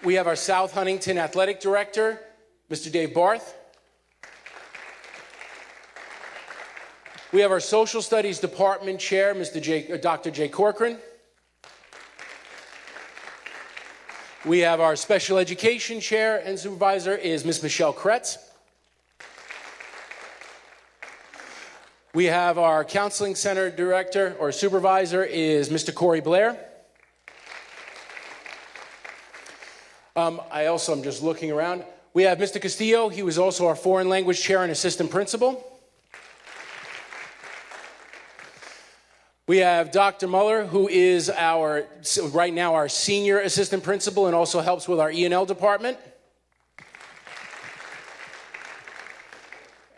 We have our South Huntington Athletic Director, Mr. Dave Barth. We have our Social Studies Department Chair, Dr. Jay Corcoran. We have our Special Education Chair and Supervisor is Ms. Michelle Kretz. We have our Counseling Center Director or Supervisor is Mr. Corey Blair. I'm just looking around. We have Mr. Castillo. He was also our Foreign Language Chair and Assistant Principal. We have Dr. Muller, who is right now our Senior Assistant Principal and also helps with our E&L department.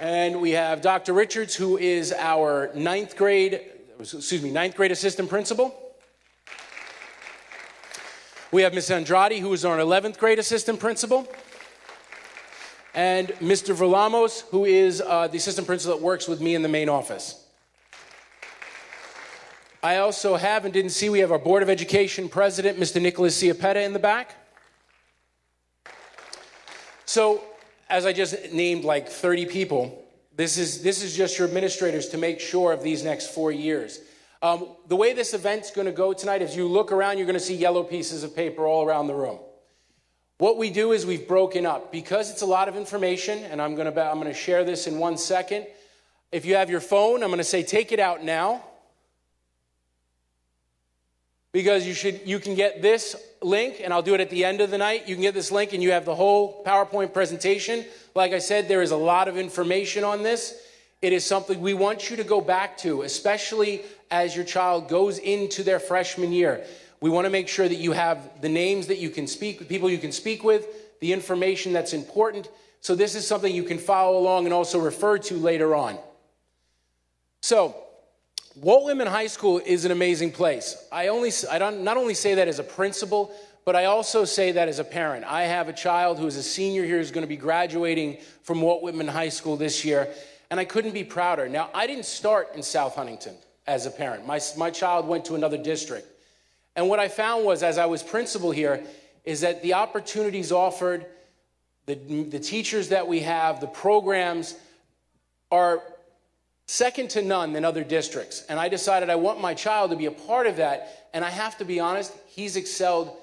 And we have Dr. Richards, who is our ninth grade Assistant Principal. We have Ms. Andrade, who is our 11th grade Assistant Principal. And Mr. Verlamos, who is the Assistant Principal that works with me in the main office. I also have and didn't see, we have our Board of Education President, Mr. Nicholas Ciapetta in the back. So, as I just named like 30 people, this is just your administrators to make sure of these next 4 years. The way this event's going to go tonight, as you look around, you're going to see yellow pieces of paper all around the room. What we do is we've broken up. Because it's a lot of information, and I'm going to share this in 1 second. If you have your phone, I'm going to say take it out now. Because you can get this link, and I'll do it at the end of the night. You can get this link, and you have the whole PowerPoint presentation. Like I said, there is a lot of information on this. It is something we want you to go back to, especially as your child goes into their freshman year. We want to make sure that you have the names that you can speak with, people you can speak with, the information that's important. So this is something you can follow along and also refer to later on. So, Walt Whitman High School is an amazing place. I not only say that as a principal, but I also say that as a parent. I have a child who is a senior here who's going to be graduating from Walt Whitman High School this year, and I couldn't be prouder. Now, I didn't start in South Huntington as a parent. My child went to another district. And what I found was, as I was principal here, is that the opportunities offered, the teachers that we have, the programs are second to none than other districts. And I decided I want my child to be a part of that. And I have to be honest, he's excelled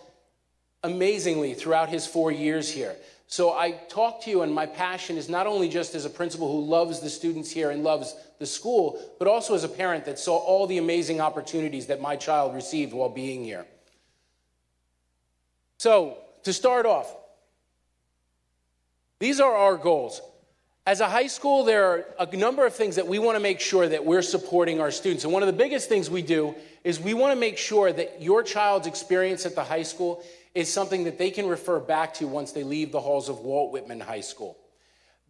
amazingly throughout his 4 years here. So I talk to you, and my passion is not only just as a principal who loves the students here and loves the school, but also as a parent that saw all the amazing opportunities that my child received while being here. So, to start off, these are our goals. As a high school, there are a number of things that we want to make sure that we're supporting our students. And one of the biggest things we do is we want to make sure that your child's experience at the high school is something that they can refer back to once they leave the halls of Walt Whitman High School.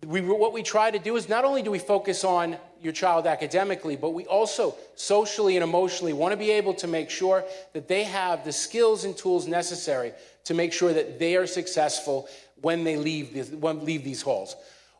What we try to do is not only do we focus on your child academically, but we also socially and emotionally want to be able to make sure that they have the skills and tools necessary to make sure that they are successful when they leave these halls.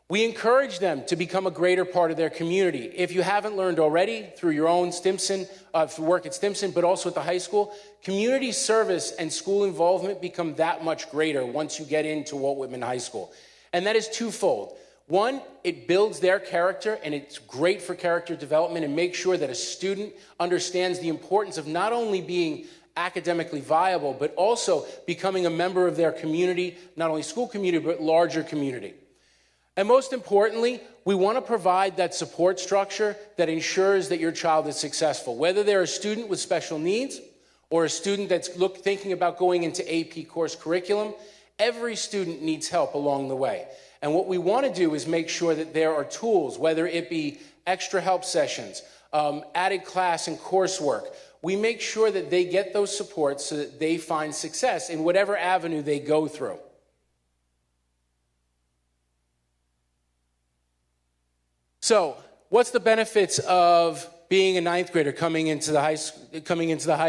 We encourage them to become a greater part of their community. If you haven't learned already through your own Stimson, through work at Stimson, but also at the high school, community service and school involvement become that much greater once you get into Walt Whitman High School. And that is twofold. One, it builds their character, and it's great for character development and makes sure that a student understands the importance of not only being academically viable, but also becoming a member of their community, not only school community, but larger community. And most importantly, we want to provide that support structure that ensures that your child is successful. Whether they're a student with special needs or a student that's thinking about going into AP course curriculum, every student needs help along the way. And what we want to do is make sure that there are tools, whether it be extra help sessions, added class and coursework. We make sure that they get those supports so that they find success in whatever avenue they go through. So, what's the benefits of being a ninth grader coming into the high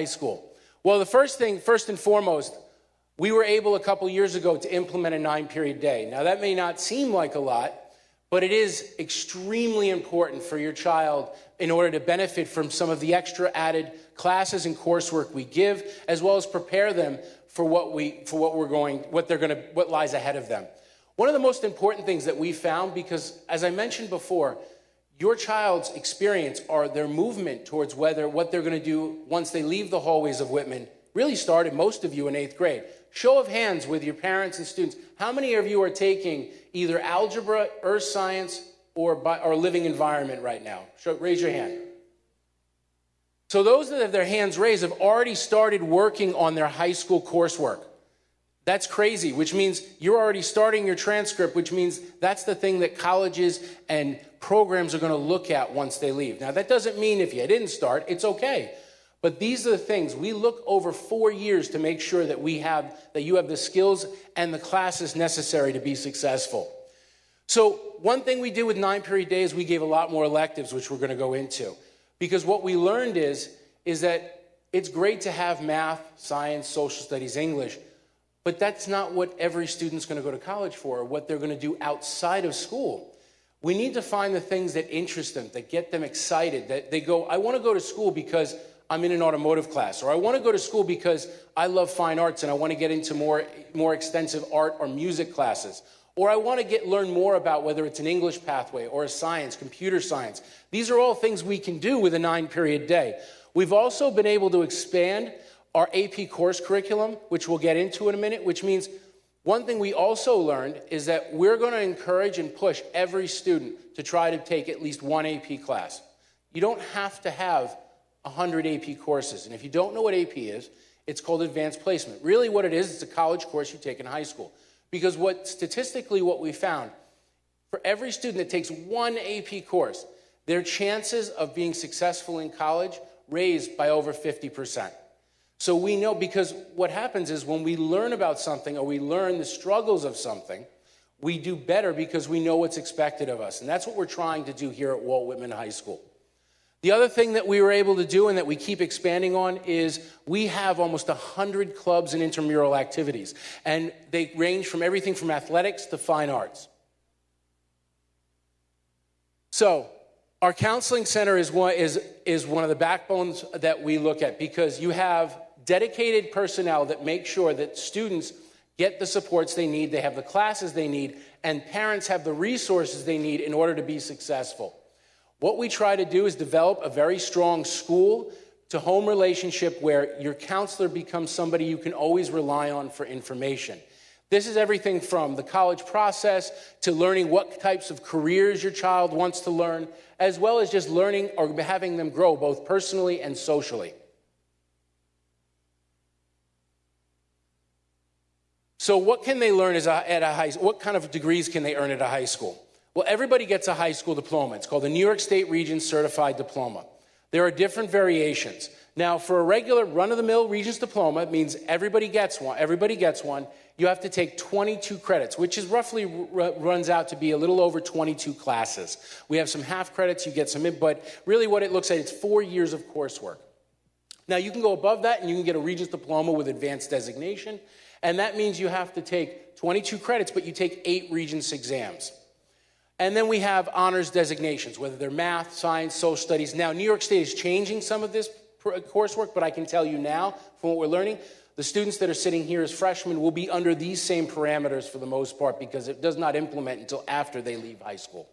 school? Well, the first and foremost, we were able a couple years ago to implement a 9-period day. Now, that may not seem like a lot, but it is extremely important for your child in order to benefit from some of the extra added classes and coursework we give, as well as prepare them for what lies ahead of them. One of the most important things that we found, because as I mentioned before, your child's experience or their movement towards what they're going to do once they leave the hallways of Whitman really started, most of you, in 8th grade. Show of hands with your parents and students. How many of you are taking either algebra, earth science, or living environment right now? Raise your hand. So those that have their hands raised have already started working on their high school coursework. That's crazy, which means you're already starting your transcript, which means that's the thing that colleges and programs are going to look at once they leave. Now, that doesn't mean if you didn't start, it's okay. But these are the things. We look over 4 years to make sure that you have the skills and the classes necessary to be successful. So one thing we did with 9-period days, we gave a lot more electives, which we're going to go into. Because what we learned is that it's great to have math, science, social studies, English, but that's not what every student's going to go to college for, or what they're going to do outside of school. We need to find the things that interest them, that get them excited, that they go, I want to go to school because I'm in an automotive class, or I want to go to school because I love fine arts and I want to get into more extensive art or music classes. Or I want to learn more about whether it's an English pathway or a science, computer science. These are all things we can do with a 9-period day. We've also been able to expand our AP course curriculum, which we'll get into in a minute, which means one thing we also learned is that we're going to encourage and push every student to try to take at least one AP class. You don't have to have 100 AP courses. And if you don't know what AP is, it's called advanced placement. Really what it is, it's a college course you take in high school. Because statistically what we found, for every student that takes one AP course, their chances of being successful in college raised by over 50%. So we know, because what happens is when we learn about something or we learn the struggles of something, we do better because we know what's expected of us. And that's what we're trying to do here at Walt Whitman High School. The other thing that we were able to do and that we keep expanding on is we have almost 100 clubs and intramural activities. And they range from everything from athletics to fine arts. So our counseling center is one of the backbones that we look at, because you have dedicated personnel that make sure that students get the supports they need, they have the classes they need, and parents have the resources they need in order to be successful. What we try to do is develop a very strong school-to-home relationship where your counselor becomes somebody you can always rely on for information. This is everything from the college process to learning what types of careers your child wants to learn, as well as just learning or having them grow both personally and socially. So what can they learn at a high school? What kind of degrees can they earn at a high school? Well, everybody gets a high school diploma. It's called the New York State Regents Certified Diploma. There are different variations. Now, for a regular run-of-the-mill Regents diploma, it means everybody gets one. You have to take 22 credits, which is roughly runs out to be a little over 22 classes. We have some half credits, you get some in, but really what it looks like, it's 4 years of coursework. Now, you can go above that and you can get a Regents diploma with advanced designation, and that means you have to take 22 credits, but you take 8 Regents exams. And then we have honors designations, whether they're math, science, social studies. Now, New York State is changing some of this coursework, but I can tell you now, from what we're learning, the students that are sitting here as freshmen will be under these same parameters for the most part, because it does not implement until after they leave high school.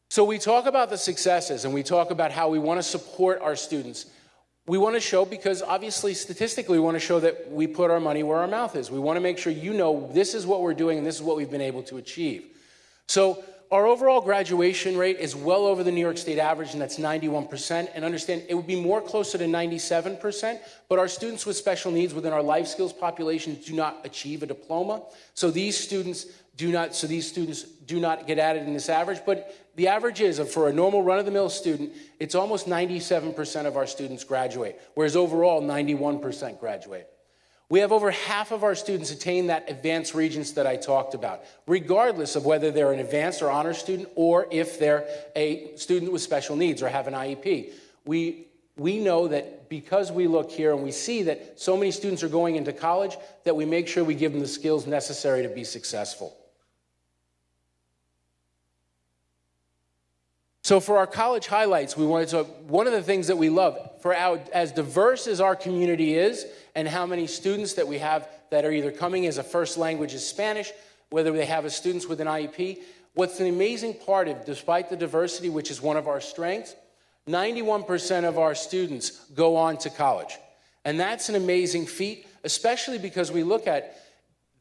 So we talk about the successes, and we talk about how we want to support our students. We want to show, because obviously statistically we want to show that we put our money where our mouth is. We want to make sure you know this is what we're doing and this is what we've been able to achieve. So our overall graduation rate is well over the New York State average, and that's 91%. And understand, it would be more closer to 97%, but our students with special needs within our life skills population do not achieve a diploma. So these students do not get added in this average, but the average is, for a normal run-of-the-mill student, it's almost 97% of our students graduate, whereas overall 91% graduate. We have over half of our students attain that advanced Regents that I talked about, regardless of whether they're an advanced or honor student or if they're a student with special needs or have an IEP. We know that because we look here and we see that so many students are going into college, that we make sure we give them the skills necessary to be successful. So for our college highlights, we wanted to, one of the things that we love, as diverse as our community is, and how many students that we have that are either coming as a first language is Spanish, whether they have students with an IEP, what's an amazing part of, despite the diversity, which is one of our strengths, 91% of our students go on to college. And that's an amazing feat, especially because we look at,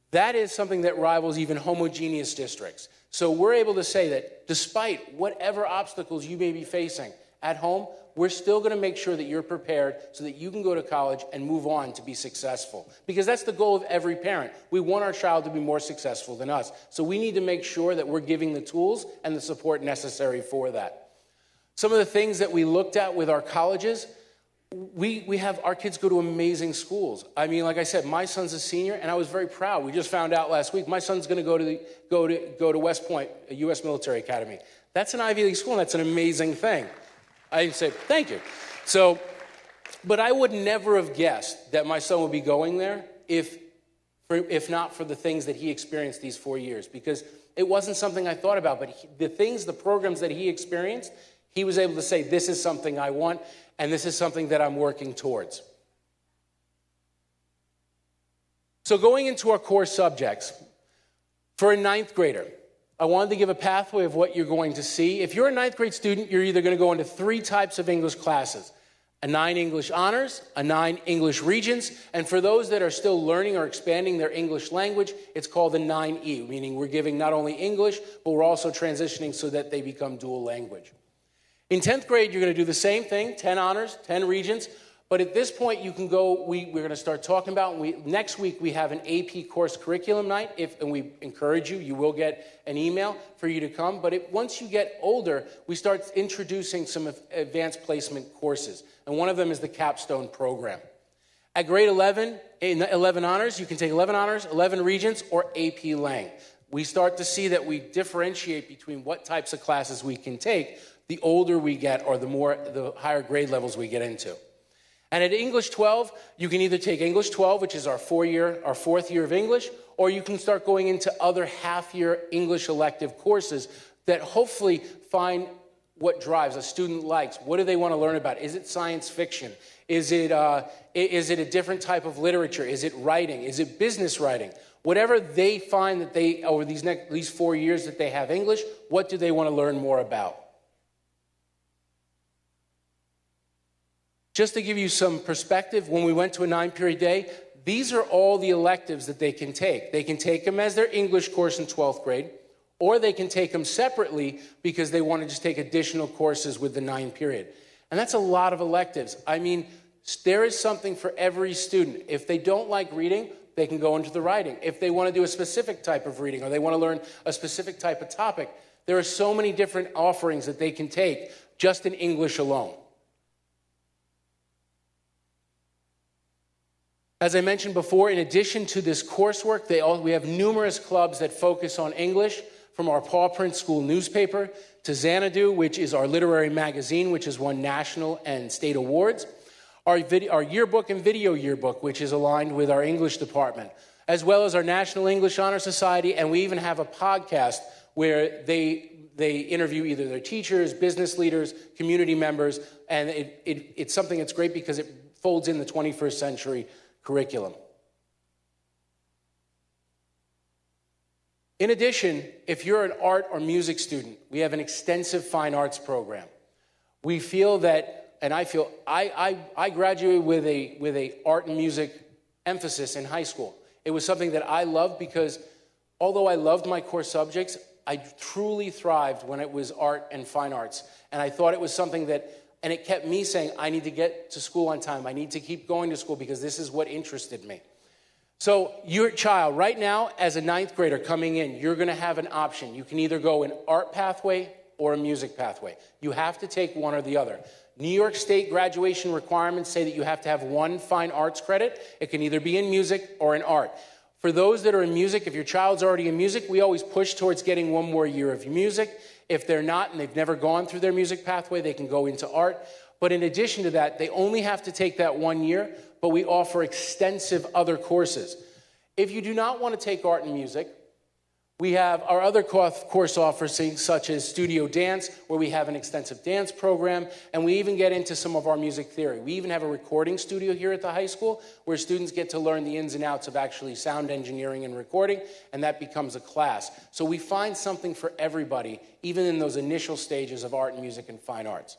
that is something that rivals even homogeneous districts. So we're able to say that despite whatever obstacles you may be facing at home, we're still going to make sure that you're prepared so that you can go to college and move on to be successful. Because that's the goal of every parent. We want our child to be more successful than us. So we need to make sure that we're giving the tools and the support necessary for that. Some of the things that we looked at with our colleges, we have our kids go to amazing schools. I mean, like I said, my son's a senior, and I was very proud. We just found out last week my son's going to go to West Point, a U.S. military academy. That's an Ivy League school, and that's an amazing thing. I didn't say thank you. So, but I would never have guessed that my son would be going there if not for the things that he experienced these 4 years, because it wasn't something I thought about. But the programs that he experienced, he was able to say, this is something I want, and this is something that I'm working towards. So going into our core subjects, for a ninth grader, I wanted to give a pathway of what you're going to see. If you're a ninth grade student, you're either going to go into 3 types of English classes: a 9 English honors, a 9 English regents, and for those that are still learning or expanding their English language, it's called the 9E, meaning we're giving not only English, but we're also transitioning so that they become dual language. In 10th grade, you're going to do the same thing, 10 honors, 10 regents, but at this point you can go, we're going to start talking about, next week we have an AP course curriculum night, and we encourage you, you will get an email for you to come, but once you get older, we start introducing some advanced placement courses, and one of them is the Capstone program. At grade 11, in 11 honors, you can take 11 honors, 11 regents, or AP Lang. We start to see that we differentiate between what types of classes we can take the older we get, or the higher grade levels we get into. And at English 12, you can either take English 12, which is our 4th year of English, or you can start going into other half-year English elective courses that hopefully find what drives a student likes. What do they want to learn about? Is it science fiction? Is it a different type of literature? Is it writing? Is it business writing? Whatever they find that over these 4 years that they have English, what do they want to learn more about? Just to give you some perspective, when we went to a 9-period day, these are all the electives that they can take. They can take them as their English course in 12th grade, or they can take them separately because they want to just take additional courses with the 9-period. And that's a lot of electives. I mean, there is something for every student. If they don't like reading, they can go into the writing. If they want to do a specific type of reading, or they want to learn a specific type of topic, there are so many different offerings that they can take just in English alone. As I mentioned before, in addition to this coursework, we have numerous clubs that focus on English, from our Paw Print School newspaper to Xanadu, which is our literary magazine, which has won national and state awards, our yearbook and video yearbook, which is aligned with our English department, as well as our National English Honor Society, and we even have a podcast where they interview either their teachers, business leaders, community members, and it's something that's great because it folds in the 21st century curriculum. In addition, if you're an art or music student, we have an extensive fine arts program. We feel that, and I graduated with a art and music emphasis in high school. It was something that I loved because although I loved my core subjects, I truly thrived when it was art and fine arts. And I thought it was something that, and it kept me saying, I need to get to school on time. I need to keep going to school because this is what interested me. So your child, right now, as a 9th grader coming in, you're going to have an option. You can either go an art pathway or a music pathway. You have to take one or the other. New York State graduation requirements say that you have to have 1 fine arts credit. It can either be in music or in art. For those that are in music, if your child's already in music, we always push towards getting 1 more year of music. If they're not and they've never gone through their music pathway, they can go into art. But in addition to that, they only have to take that 1 year, but we offer extensive other courses. If you do not want to take art and music, We have our other course offerings, such as studio dance, where we have an extensive dance program, and we even get into some of our music theory. We even have a recording studio here at the high school where students get to learn the ins and outs of actually sound engineering and recording, and that becomes a class. So we find something for everybody, even in those initial stages of art and music and fine arts.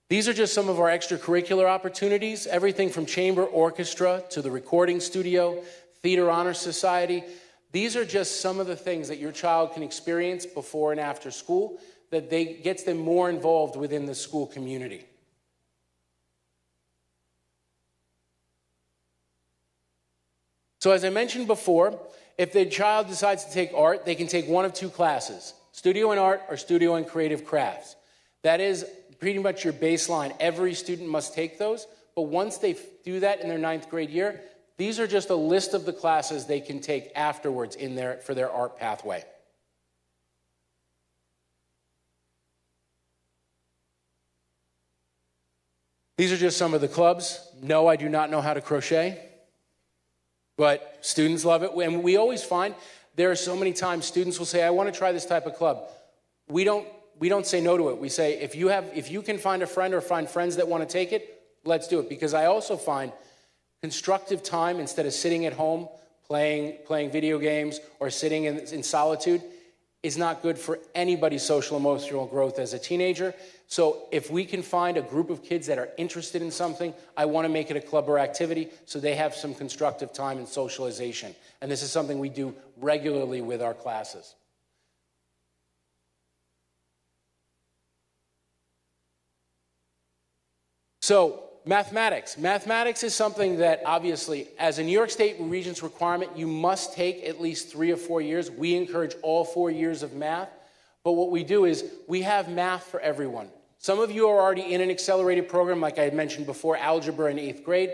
These are just some of our extracurricular opportunities, everything from chamber orchestra to the recording studio, Theater Honor Society. These are just some of the things that your child can experience before and after school that gets them more involved within the school community. So as I mentioned before, if the child decides to take art, they can take one of two classes, studio and art or studio and creative crafts. That is pretty much your baseline. Every student must take those, but once they do that in their 9th grade year, these are just a list of the classes they can take afterwards for their art pathway. These are just some of the clubs. No, I do not know how to crochet, but students love it. And we always find there are so many times students will say, I want to try this type of club. We don't say no to it. We say, if you can find a friend or find friends that want to take it, let's do it. Because I also find constructive time instead of sitting at home playing video games or sitting in solitude is not good for anybody's social emotional growth as a teenager. So if we can find a group of kids that are interested in something, I want to make it a club or activity so they have some constructive time and socialization. And this is something we do regularly with our classes. So mathematics. Mathematics is something that obviously, as a New York State Regents requirement, you must take at least 3 or 4 years. We encourage all 4 years of math. But what we do is we have math for everyone. Some of you are already in an accelerated program, like I had mentioned before, algebra in 8th grade.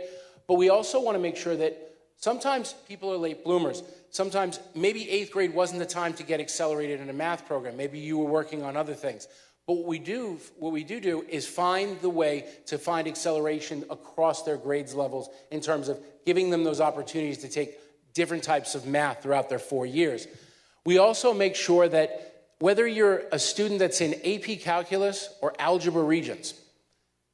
But we also want to make sure that sometimes people are late bloomers. Sometimes maybe 8th grade wasn't the time to get accelerated in a math program. Maybe you were working on other things. But what we do is find the way to find acceleration across their grades levels in terms of giving them those opportunities to take different types of math throughout their 4 years. We also make sure that whether you're a student that's in AP Calculus or Algebra Regents,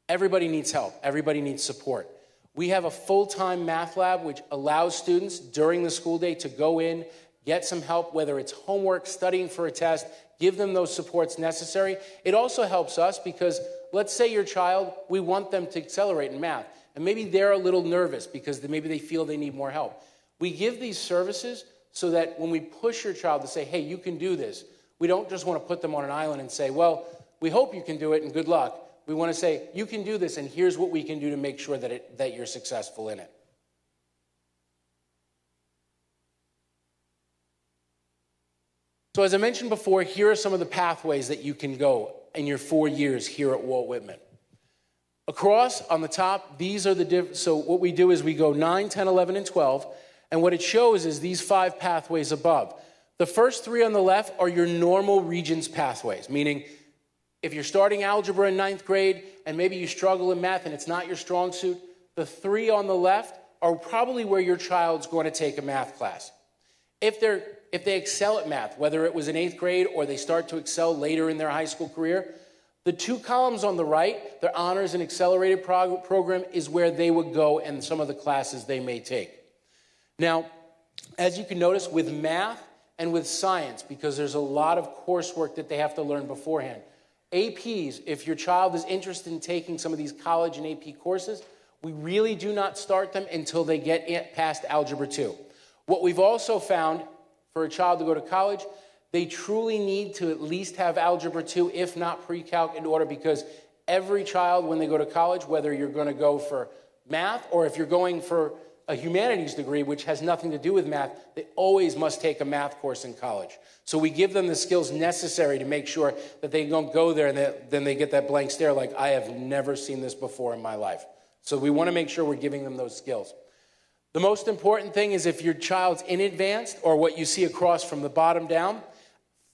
everybody needs help. Everybody needs support. We have a full-time math lab which allows students during the school day to go in, get some help, whether it's homework, studying for a test, give them those supports necessary. It also helps us because let's say your child, we want them to accelerate in math, and maybe they're a little nervous because maybe they feel they need more help. We give these services so that when we push your child to say, hey, you can do this, we don't just want to put them on an island and say, well, we hope you can do it and good luck. We want to say, you can do this and here's what we can do to make sure that you're successful in it. So as I mentioned before, here are some of the pathways that you can go in your 4 years here at Walt Whitman. Across, on the top, these are so what we do is we go 9, 10, 11, and 12, and what it shows is these 5 pathways above. The first 3 on the left are your normal Regents pathways, meaning if you're starting algebra in 9th grade and maybe you struggle in math and it's not your strong suit, the 3 on the left are probably where your child's going to take a math class. If they excel at math, whether it was in 8th grade or they start to excel later in their high school career, the 2 columns on the right, their honors and accelerated program, is where they would go and some of the classes they may take. Now, as you can notice, with math and with science, because there's a lot of coursework that they have to learn beforehand, APs, if your child is interested in taking some of these college and AP courses, we really do not start them until they get past Algebra 2. What we've also found for a child to go to college, they truly need to at least have Algebra 2, if not pre-calc in order, because every child, when they go to college, whether you're going to go for math or if you're going for a humanities degree, which has nothing to do with math, they always must take a math course in college. So we give them the skills necessary to make sure that they don't go there and then they get that blank stare like, I have never seen this before in my life. So we want to make sure we're giving them those skills. The most important thing is if your child's in advanced, or what you see across from the bottom down,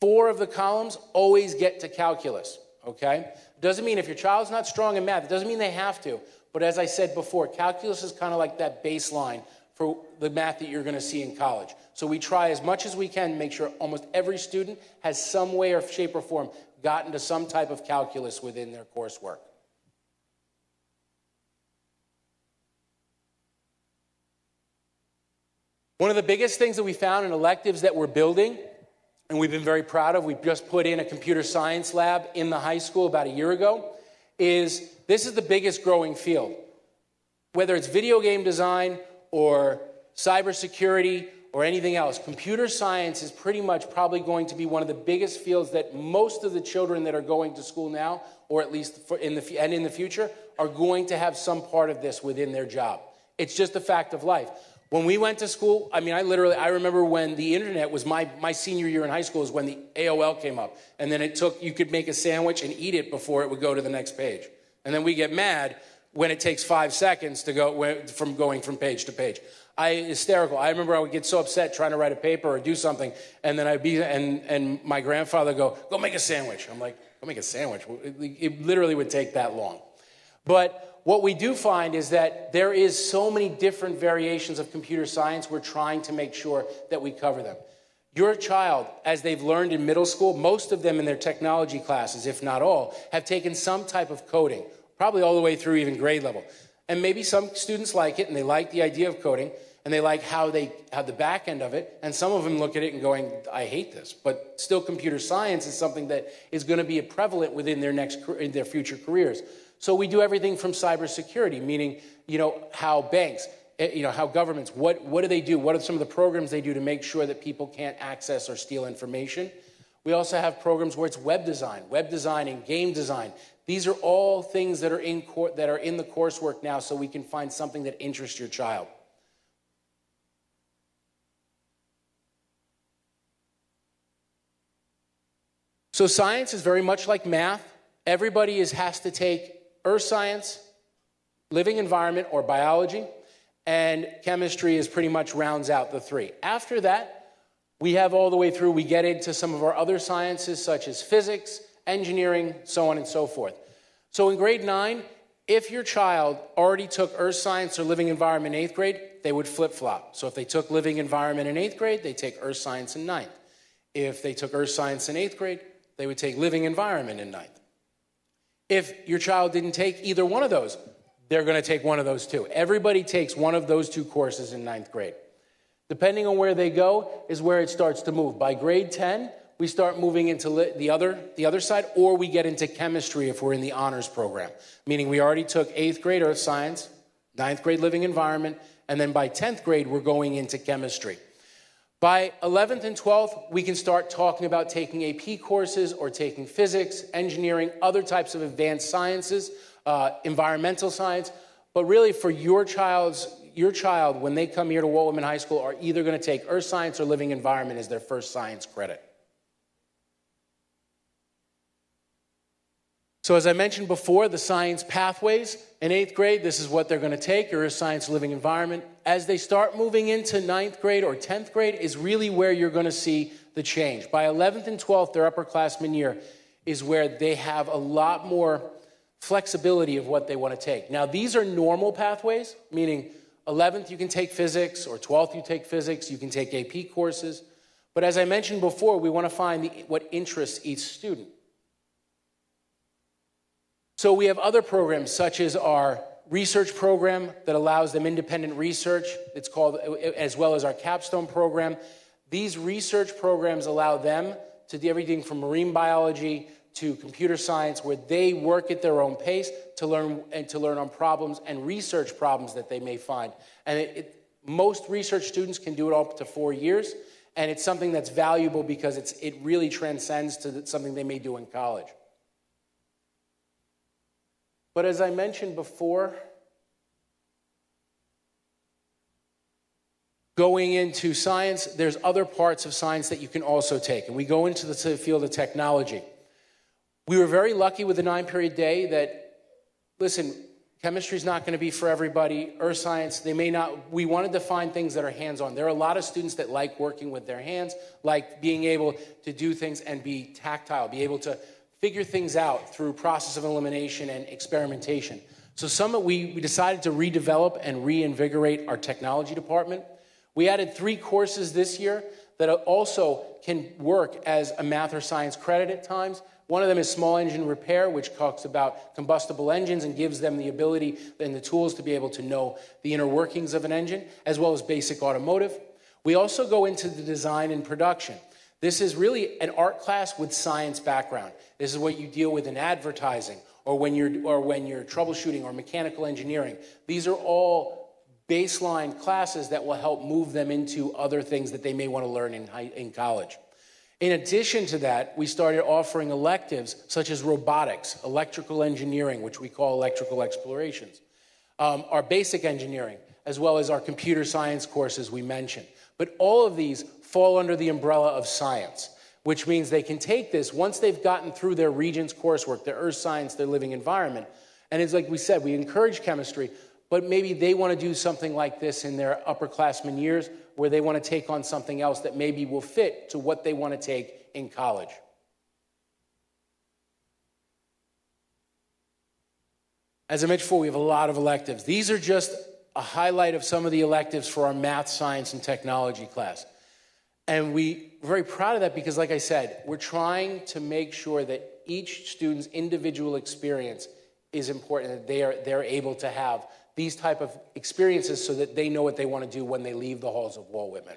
4 of the columns always get to calculus, okay? Doesn't mean if your child's not strong in math, it doesn't mean they have to. But as I said before, calculus is kind of like that baseline for the math that you're going to see in college. So we try as much as we can to make sure almost every student has some way or shape or form gotten to some type of calculus within their coursework. One of the biggest things that we found in electives that we're building, and we've been very proud of, we just put in a computer science lab in the high school about a year ago, is this is the biggest growing field. Whether it's video game design or cybersecurity or anything else, computer science is pretty much probably going to be one of the biggest fields that most of the children that are going to school now, or at least in the future, are going to have some part of this within their job. It's just a fact of life. When we went to school, I remember when the internet was my senior year in high school is when the AOL came up. And then you could make a sandwich and eat it before it would go to the next page. And then we get mad when it takes 5 seconds to go from going from page to page. Hysterical. I remember I would get so upset trying to write a paper or do something, and then and my grandfather would go make a sandwich. I'm like, go make a sandwich? It literally would take that long. But what we do find is that there is so many different variations of computer science. We're trying to make sure that we cover them. Your child, as they've learned in middle school, most of them in their technology classes, if not all, have taken some type of coding, probably all the way through even grade level. And maybe some students like it, and they like the idea of coding, and they like how the back end of it, and some of them look at it and going, I hate this. But still, computer science is something that is going to be prevalent within their future careers. So we do everything from cybersecurity, meaning, how banks, how governments, what do they do? What are some of the programs they do to make sure that people can't access or steal information? We also have programs where it's web design and game design. These are all things that are in the coursework now, so we can find something that interests your child. So science is very much like math. Everybody has to take earth science, living environment, or biology, and chemistry is pretty much rounds out the three. After that, we have all the way through, we get into some of our other sciences, such as physics, engineering, so on and so forth. So in grade 9, if your child already took earth science or living environment in 8th grade, they would flip-flop. So if they took living environment in 8th grade, they take earth science in 9th. If they took earth science in 8th grade, they would take living environment in 9th. If your child didn't take either one of those, they're going to take one of those too. Everybody takes one of those two courses in 9th grade. Depending on where they go is where it starts to move. By grade 10, we start moving into the other side, or we get into chemistry if we're in the honors program, meaning we already took 8th grade earth science, 9th grade living environment, and then by 10th grade, we're going into chemistry. By 11th and 12th, we can start talking about taking AP courses or taking physics, engineering, other types of advanced sciences, environmental science. But really for your child, when they come here to Walt Whitman High School, are either going to take earth science or living environment as their first science credit. So as I mentioned before, the science pathways in 8th grade, this is what they're going to take, earth science, living environment. As they start moving into 9th grade or 10th grade is really where you're going to see the change. By 11th and 12th, their upperclassmen year is where they have a lot more flexibility of what they want to take. Now, these are normal pathways, meaning 11th you can take physics, or 12th you take physics, you can take AP courses. But as I mentioned before, we want to find what interests each student. So we have other programs such as our research program that allows them independent research. It's called, as well as our capstone program. These research programs allow them to do everything from marine biology to computer science, where they work at their own pace to learn on problems and research problems that they may find. And most research students can do it up to 4 years, and it's something that's valuable because it really transcends to something they may do in college. But as I mentioned before, going into science, there's other parts of science that you can also take. And we go into the field of technology. We were very lucky with the 9-period day that, listen, chemistry is not going to be for everybody. Earth science, they may not. We wanted to find things that are hands-on. There are a lot of students that like working with their hands, like being able to do things and be tactile, be able to figure things out through process of elimination and experimentation. So we decided to redevelop and reinvigorate our technology department. We added 3 courses this year that also can work as a math or science credit at times. One of them is small engine repair, which talks about combustible engines and gives them the ability and the tools to be able to know the inner workings of an engine, as well as basic automotive. We also go into the design and production. This is really an art class with science background. This is what you deal with in advertising or when you're troubleshooting or mechanical engineering. These are all baseline classes that will help move them into other things that they may want to learn in college. In addition to that, we started offering electives such as robotics, electrical engineering, which we call electrical explorations, our basic engineering, as well as our computer science courses we mentioned. But all of these fall under the umbrella of science, which means they can take this once they've gotten through their Regents coursework, their earth science, their living environment. And it's like we said, we encourage chemistry, but maybe they want to do something like this in their upperclassmen years where they want to take on something else that maybe will fit to what they want to take in college. As I mentioned before, we have a lot of electives. These are just a highlight of some of the electives for our math, science, and technology class. And we're very proud of that because, like I said, we're trying to make sure that each student's individual experience is important, that they're able to have these type of experiences so that they know what they want to do when they leave the halls of Walt Whitman.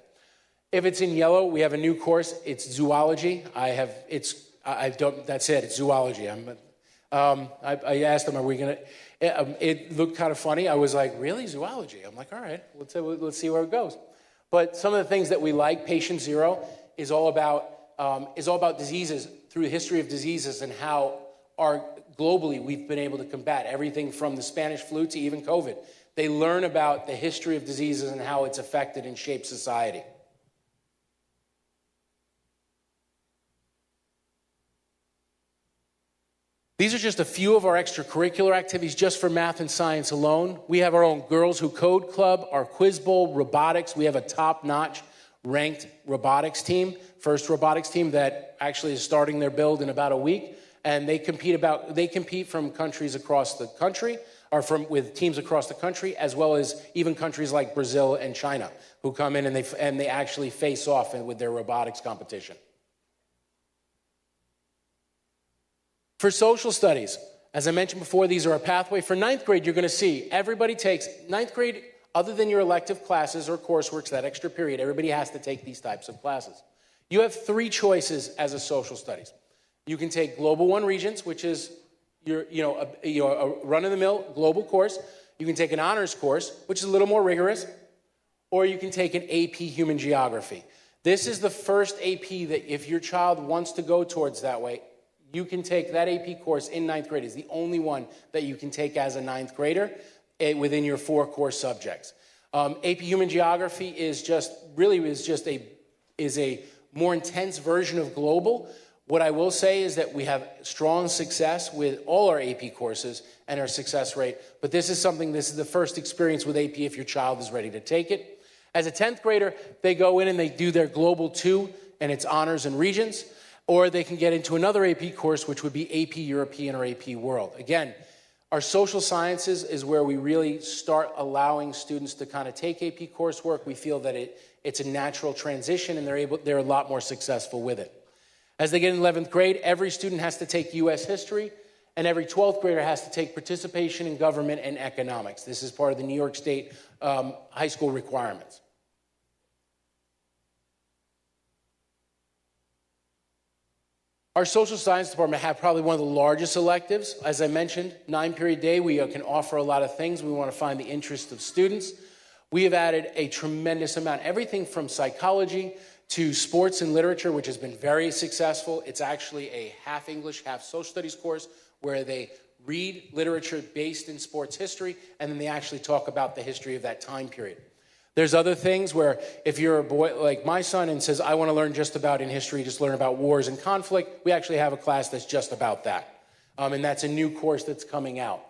If it's in yellow, we have a new course. It's zoology. That's it. It's zoology. I asked them, are we going to, it looked kind of funny. I was like, really, zoology? I'm like, all right, let's see where it goes. But some of the things that we like, Patient Zero, is all about diseases, through the history of diseases and how globally we've been able to combat everything from the Spanish flu to even COVID. They learn about the history of diseases and how it's affected and shaped society. These are just a few of our extracurricular activities just for math and science alone. We have our own Girls Who Code Club, our Quiz Bowl, robotics. We have a top-notch ranked robotics team, first robotics team that actually is starting their build in about a week. And they compete from countries across the country, or with teams across the country, as well as even countries like Brazil and China, who come in and they actually face off with their robotics competition. For social studies, as I mentioned before, these are a pathway. For ninth grade, you're going to see everybody takes ninth grade, other than your elective classes or coursework, that extra period, everybody has to take these types of classes. You have 3 choices as a social studies. You can take Global One Regents, which is a run-of-the-mill global course. You can take an honors course, which is a little more rigorous, or you can take an AP Human Geography. This is the first AP that if your child wants to go towards that way, you can take that AP course in ninth grade. It's the only one that you can take as a ninth grader within your 4 core subjects. AP Human Geography is a more intense version of global. What I will say is that we have strong success with all our AP courses and our success rate, but this is the first experience with AP if your child is ready to take it. As a 10th grader, they go in and they do their Global 2, and it's honors and regents, or they can get into another AP course, which would be AP European or AP World. Again, our social sciences is where we really start allowing students to kind of take AP coursework. We feel that it's a natural transition, and they're a lot more successful with it. As they get in 11th grade, every student has to take U.S. history, and every 12th grader has to take participation in government and economics. This is part of the New York State high school requirements. Our social science department have probably one of the largest electives. As I mentioned, 9-period day, we can offer a lot of things. We want to find the interest of students. We have added a tremendous amount, everything from psychology to sports and literature, which has been very successful. It's actually a half English, half social studies course where they read literature based in sports history, and then they actually talk about the history of that time period. There's other things where if you're a boy like my son and says, I want to learn just about in history, just learn about wars and conflict, we actually have a class that's just about that. And that's a new course that's coming out.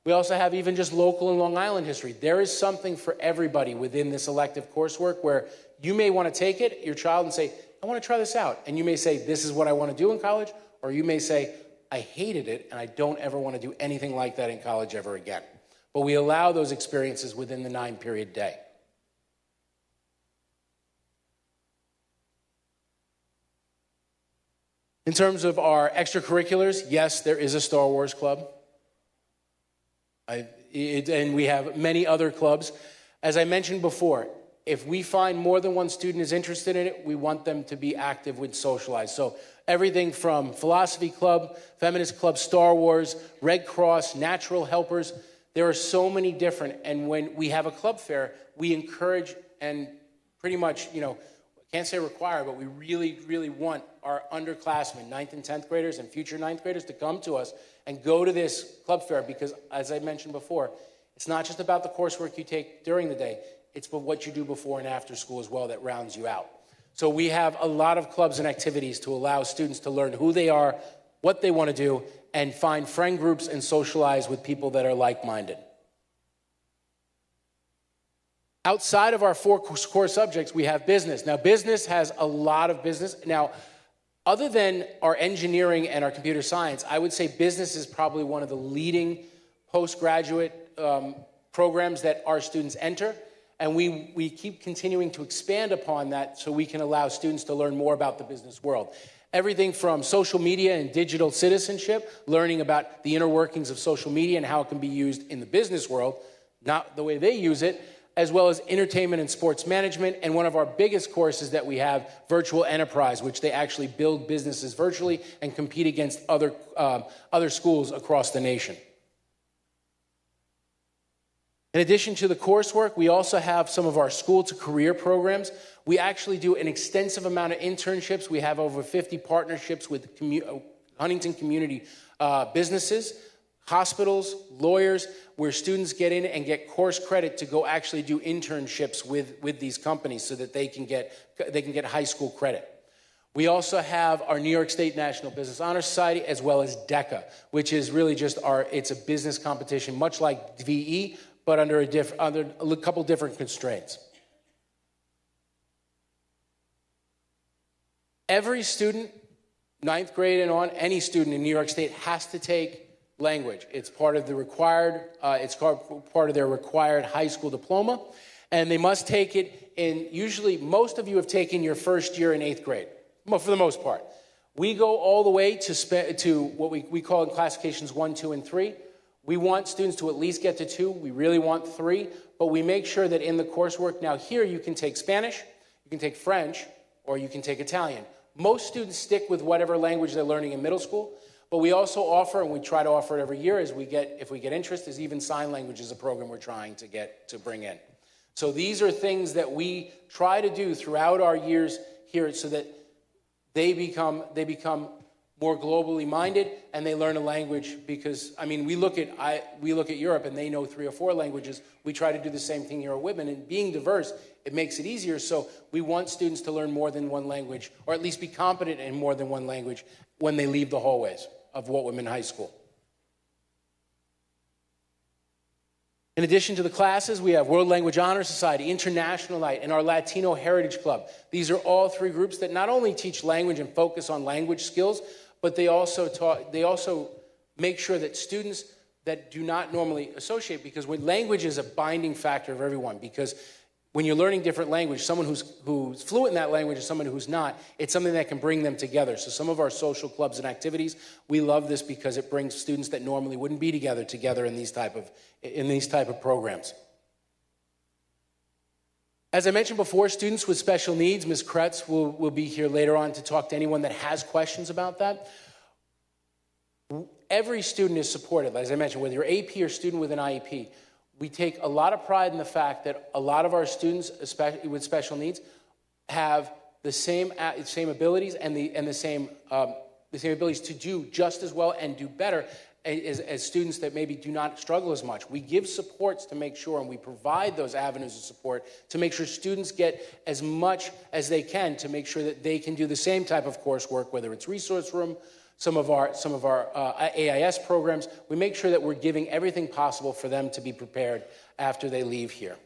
We also have even just local and Long Island history. There is something for everybody within this elective coursework where you may want to take it, your child, and say, I want to try this out. And you may say, this is what I want to do in college. Or you may say, I hated it and I don't ever want to do anything like that in college ever again. but we allow those experiences within the 9-period day. In terms of our extracurriculars, yes, there is a Star Wars club. And we have many other clubs. As I mentioned before, if we find more than one student is interested in it, we want them to be active with socialized. So everything from philosophy club, feminist club, Star Wars, Red Cross, natural helpers. There are so many different. And when we have a club fair, we encourage and pretty much, can't say require, but we really, really want our underclassmen, 9th and 10th graders and future 9th graders to come to us and go to this club fair because, as I mentioned before, it's not just about the coursework you take during the day, it's what you do before and after school as well that rounds you out. So we have a lot of clubs and activities to allow students to learn who they are, what they want to do, and find friend groups and socialize with people that are like-minded. Outside of our 4 core subjects, we have business. Now, business has a lot of business. Now, other than our engineering and our computer science, I would say business is probably one of the leading postgraduate programs that our students enter. And we keep continuing to expand upon that so we can allow students to learn more about the business world. Everything from social media and digital citizenship, learning about the inner workings of social media and how it can be used in the business world, not the way they use it, as well as entertainment and sports management, and one of our biggest courses that we have, virtual enterprise, which they actually build businesses virtually and compete against other schools across the nation. In addition to the coursework, we also have some of our school to career programs. We actually do an extensive amount of internships. We have over 50 partnerships with Huntington community businesses, hospitals, lawyers, where students get in and get course credit to go actually do internships with these companies so that they can get high school credit. We also have our New York State National Business Honor Society, as well as DECA, which is really just it's a business competition, much like VE, but under a couple different constraints. Every student, 9th grade and on, any student in New York State has to take language. It's part of the part of their required high school diploma, and they must take it in, usually most of you have taken your first year in 8th grade, for the most part. We go all the way to what we call in classifications 1, 2, and 3. We want students to at least get to 2. We really want 3, but we make sure that in the coursework, now here you can take Spanish, you can take French, or you can take Italian. Most students stick with whatever language they're learning in middle school, but we also offer, and we try to offer it every year if we get interest, is even sign language is a program we're trying to bring in. So these are things that we try to do throughout our years here so that they become more globally minded and they learn a language because, we look at Europe and they know 3 or 4 languages. We try to do the same thing here at Whitman, and being diverse, it makes it easier. So we want students to learn more than one language, or at least be competent in more than one language when they leave the hallways of Walt Whitman High School. In addition to the classes, we have World Language Honor Society, International Night, and our Latino Heritage Club. These are all 3 groups that not only teach language and focus on language skills, but they also make sure that students that do not normally associate, because when language is a binding factor of everyone, because when you're learning different language, someone who's fluent in that language and someone who's not, it's something that can bring them together. So some of our social clubs and activities, we love this because it brings students that normally wouldn't be together in these type of programs. As I mentioned before, students with special needs, Ms. Kretz will be here later on to talk to anyone that has questions about that. Every student is supported, as I mentioned, whether you're AP or student with an IEP. We take a lot of pride in the fact that a lot of our students, especially with special needs, have the same abilities and the same abilities to do just as well and do better as students that maybe do not struggle as much. We give supports to make sure, and we provide those avenues of support to make sure students get as much as they can to make sure that they can do the same type of coursework, whether it's resource room, some of our AIS programs. We make sure that we're giving everything possible for them to be prepared after they leave here.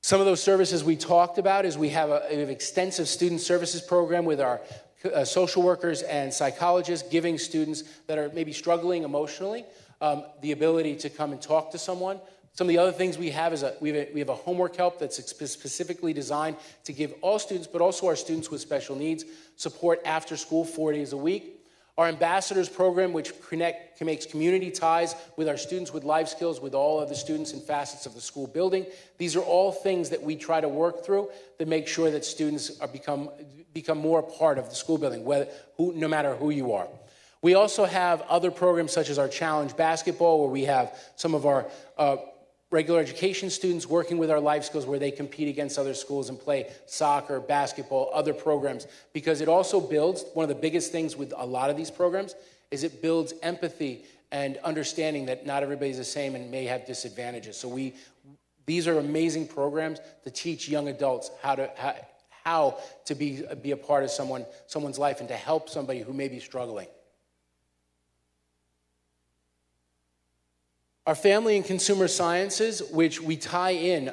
Some of those services we talked about is we have an extensive student services program with our social workers and psychologists, giving students that are maybe struggling emotionally the ability to come and talk to someone. Some of the other things we have is we have a homework help that's specifically designed to give all students, but also our students with special needs, support after school 4 days a week. Our ambassadors program, which makes community ties with our students with life skills, with all of the students and facets of the school building. These are all things that we try to work through to make sure that students become more a part of the school building, no matter who you are. We also have other programs such as our Challenge Basketball, where we have some of our regular education students working with our life skills, where they compete against other schools and play soccer, basketball, other programs, because it also builds, one of the biggest things with a lot of these programs is it builds empathy and understanding that not everybody's the same and may have disadvantages. So these are amazing programs to teach young adults how to be a part of someone's life and to help somebody who may be struggling. Our family and consumer sciences, which we tie in,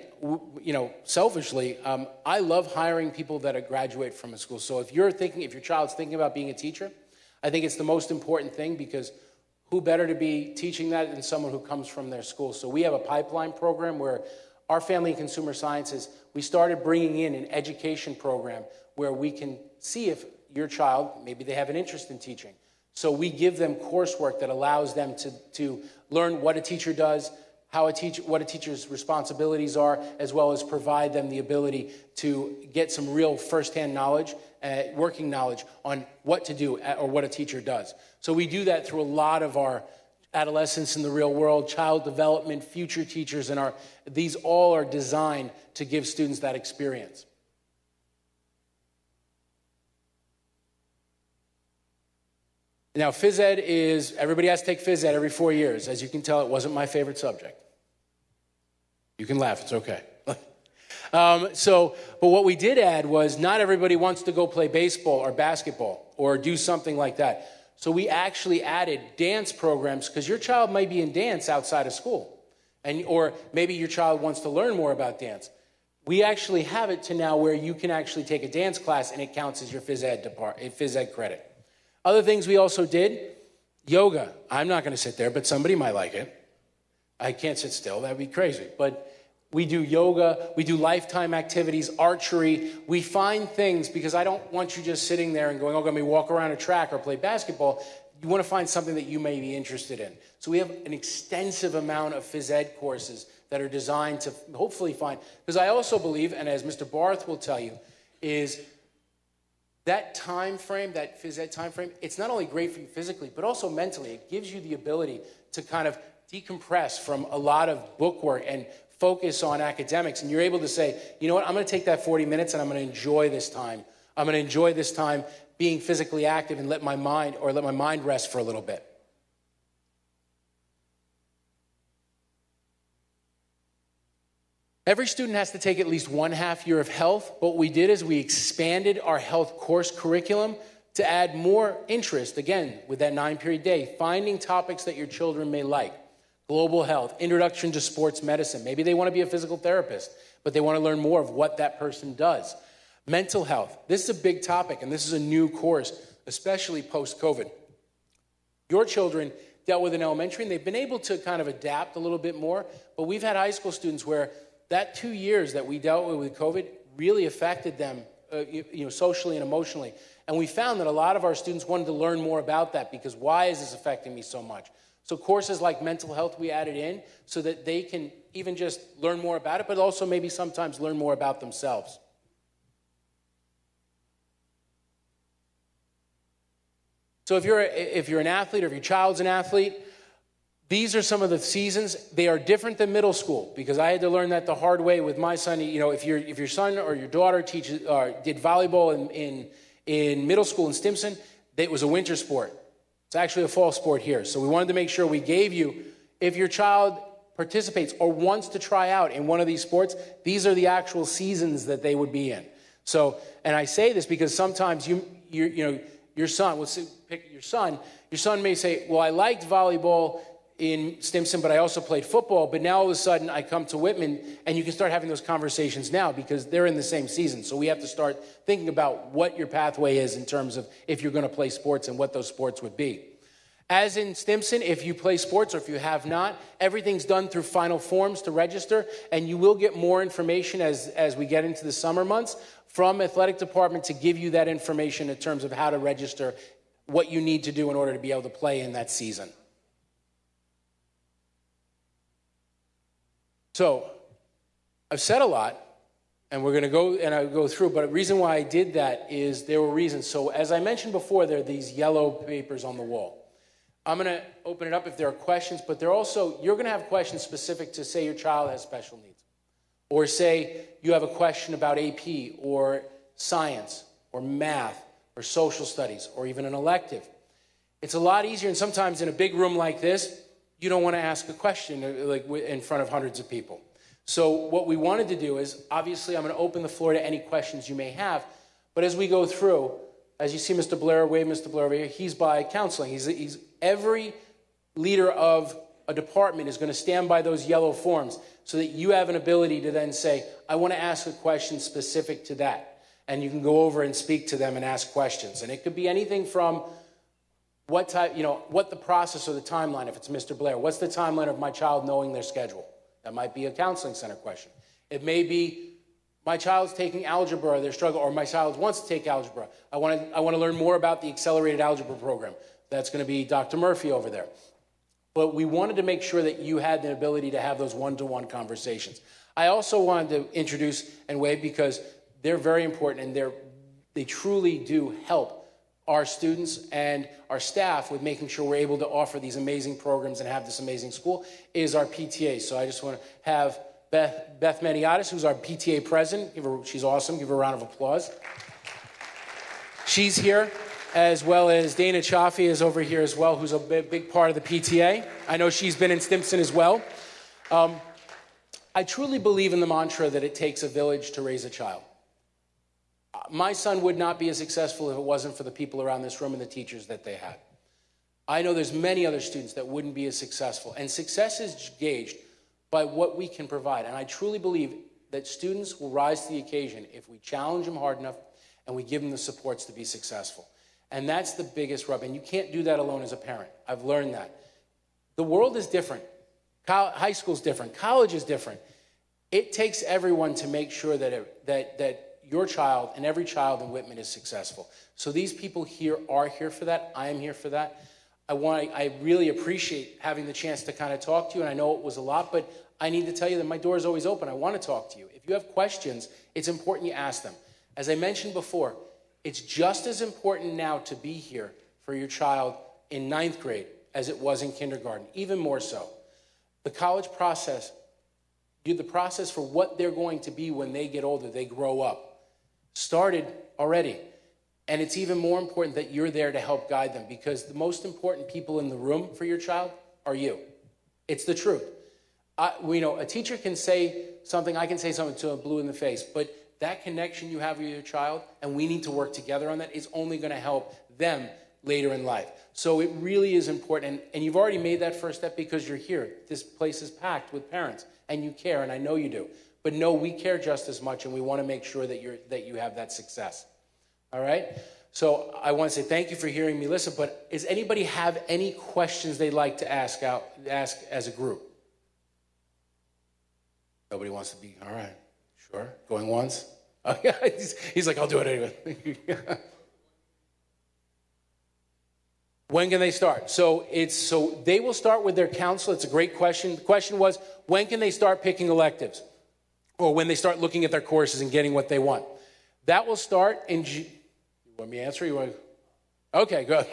selfishly, I love hiring people that graduate from a school. So if your child's thinking about being a teacher, I think it's the most important thing, because who better to be teaching that than someone who comes from their school? So we have a pipeline program where our family and consumer sciences, we started bringing in an education program where we can see if your child, maybe they have an interest in teaching. So we give them coursework that allows them to learn what a teacher does, what a teacher's responsibilities are, as well as provide them the ability to get some real firsthand knowledge, working knowledge on what to do or what a teacher does. So we do that through a lot of our adolescents in the real world, child development, future teachers, and these all are designed to give students that experience. Now, phys ed everybody has to take phys ed every 4 years. As you can tell, it wasn't my favorite subject. You can laugh, it's okay. But what we did add was not everybody wants to go play baseball or basketball or do something like that. So we actually added dance programs, because your child might be in dance outside of school, or maybe your child wants to learn more about dance. We actually have it to now where you can actually take a dance class and it counts as your phys ed credit. Other things we also did, yoga. I'm not going to sit there, but somebody might like it. I can't sit still. That would be crazy. But we do yoga. We do lifetime activities, archery. We find things, because I don't want you just sitting there and going, oh, let me walk around a track or play basketball. You want to find something that you may be interested in. So we have an extensive amount of phys ed courses that are designed to hopefully find, because I also believe, and as Mr. Barth will tell you, is that time frame, that phys ed time frame, it's not only great for you physically, but also mentally. It gives you the ability to kind of decompress from a lot of bookwork and focus on academics. And you're able to say, you know what, I'm going to take that 40 minutes and I'm going to enjoy this time. I'm going to enjoy this time being physically active and let my mind rest for a little bit. Every student has to take at least 1.5 years of health. What we did is we expanded our health course curriculum to add more interest, again, with that 9-period day, finding topics that your children may like. Global health, introduction to sports medicine. Maybe they want to be a physical therapist, but they want to learn more of what that person does. Mental health. This is a big topic, and this is a new course, especially post-COVID. Your children dealt with in elementary, and they've been able to kind of adapt a little bit more, but we've had high school students where that 2 years that we dealt with COVID really affected them socially and emotionally. And we found that a lot of our students wanted to learn more about that, because why is this affecting me so much? So courses like mental health we added in so that they can even just learn more about it, but also maybe sometimes learn more about themselves. So if you're an athlete, or if your child's an athlete, these are some of the seasons. They are different than middle school, because I had to learn that the hard way with my son. If your son or your daughter did volleyball in middle school in Stimson, it was a winter sport. It's actually a fall sport here. So we wanted to make sure we gave you, if your child participates or wants to try out in one of these sports, these are the actual seasons that they would be in. So, and I say this because sometimes your son may say, well, I liked volleyball in Stimson, but I also played football. But now all of a sudden I come to Whitman, and you can start having those conversations now because they're in the same season. So we have to start thinking about what your pathway is in terms of if you're going to play sports and what those sports would be. As in Stimson, if you play sports or if you have not, everything's done through final forms to register, and you will get more information as we get into the summer months from athletic department to give you that information in terms of how to register, what you need to do in order to be able to play in that season. So I've said a lot, and we're going to go through, but the reason why I did that is there were reasons. So as I mentioned before, there are these yellow papers on the wall. I'm going to open it up if there are questions, but you're going to have questions specific to, say, your child has special needs, or say you have a question about AP or science or math or social studies or even an elective. It's a lot easier, and sometimes in a big room like this, you don't want to ask a question like in front of hundreds of people. So what we wanted to do is, obviously, I'm going to open the floor to any questions you may have, but as we go through, as you see Mr. Blair, wave Mr. Blair over here, he's by counseling. Every leader of a department is going to stand by those yellow forms so that you have an ability to then say, I want to ask a question specific to that. And you can go over and speak to them and ask questions. And it could be anything from what the process or the timeline, if it's Mr. Blair, what's the timeline of my child knowing their schedule? That might be a counseling center question. It may be, my child's taking algebra, their struggle, or my child wants to take algebra. I want to learn more about the accelerated algebra program. That's going to be Dr. Murphy over there. But we wanted to make sure that you had the ability to have those one-to-one conversations. I also wanted to introduce and wave because they're very important, and they truly do help our students and our staff with making sure we're able to offer these amazing programs and have this amazing school, is our PTA. So I just want to have Beth Maniotis, who's our PTA president. She's awesome. Give her a round of applause. She's here, as well as Dana Chaffee is over here as well, who's a big part of the PTA. I know she's been in Stimson as well. I truly believe in the mantra that it takes a village to raise a child. My son would not be as successful if it wasn't for the people around this room and the teachers that they had. I know there's many other students that wouldn't be as successful, and success is gauged by what we can provide. And I truly believe that students will rise to the occasion if we challenge them hard enough and we give them the supports to be successful. And that's the biggest rub. And you can't do that alone as a parent. I've learned that. The world is different. High school's different. College is different. It takes everyone to make sure that your child and every child in Whitman is successful. So these people here are here for that. I am here for that. I really appreciate having the chance to kind of talk to you, and I know it was a lot, but I need to tell you that my door is always open. I want to talk to you. If you have questions, it's important you ask them. As I mentioned before, it's just as important now to be here for your child in 9th grade as it was in kindergarten, even more so. The college process, the process for what they're going to be when they get older, they grow up, started already. And it's even more important that you're there to help guide them, because the most important people in the room for your child are you. It's the truth. A teacher can say something, I can say something to a blue in the face, but that connection you have with your child, and we need to work together on that, is only going to help them later in life. So it really is important, and you've already made that first step because you're here. This place is packed with parents, and you care, and I know you do. But no, we care just as much, and we want to make sure that you have that success. All right? So I want to say thank you for hearing me listen, but does anybody have any questions they'd like to ask as a group? Nobody wants to be, all right, sure. Going once? Oh, yeah. He's like, I'll do it anyway. When can they start? So they will start with their counselor. It's a great question. The question was, when can they start picking electives? Or when they start looking at their courses and getting what they want? That will start in You want me to answer? Okay, good.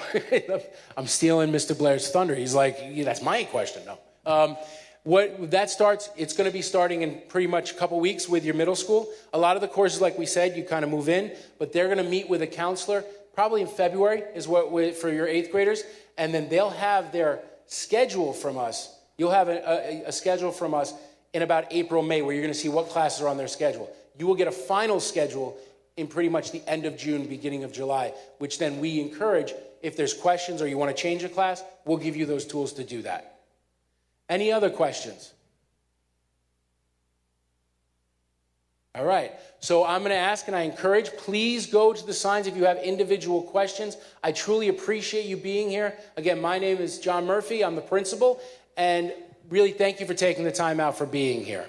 I'm stealing Mr. Blair's thunder. He's like, yeah, that's my question. No. That starts, it's going to be starting in pretty much a couple weeks with your middle school. A lot of the courses, like we said, you kind of move in, but they're going to meet with a counselor probably in February for your 8th graders, and then they'll have their schedule from us. You'll have a schedule from us in about April, May, where you're going to see what classes are on their schedule. You will get a final schedule in pretty much the end of June, beginning of July, which then we encourage, if there's questions or you want to change a class, we'll give you those tools to do that. Any other questions? All right, so I'm going to ask and I encourage, please go to the signs if you have individual questions. I truly appreciate you being here. Again, my name is John Murphy. I'm the principal, and really thank you for taking the time out for being here.